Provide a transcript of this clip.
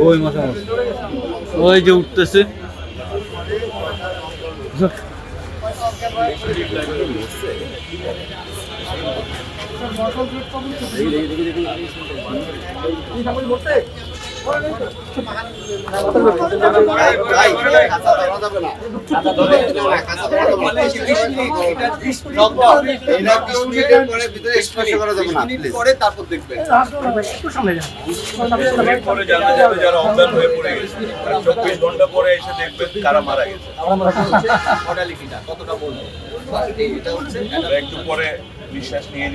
ওই মাথা ওই যে উঠতেছে যারা অজ্ঞান হয়ে পড়ে গেছে 24 ঘন্টা পরে এসে দেখবেন কারা মারা গেছে কতটা বলবো একটু পরে নিঃশ্বাস নিয়ে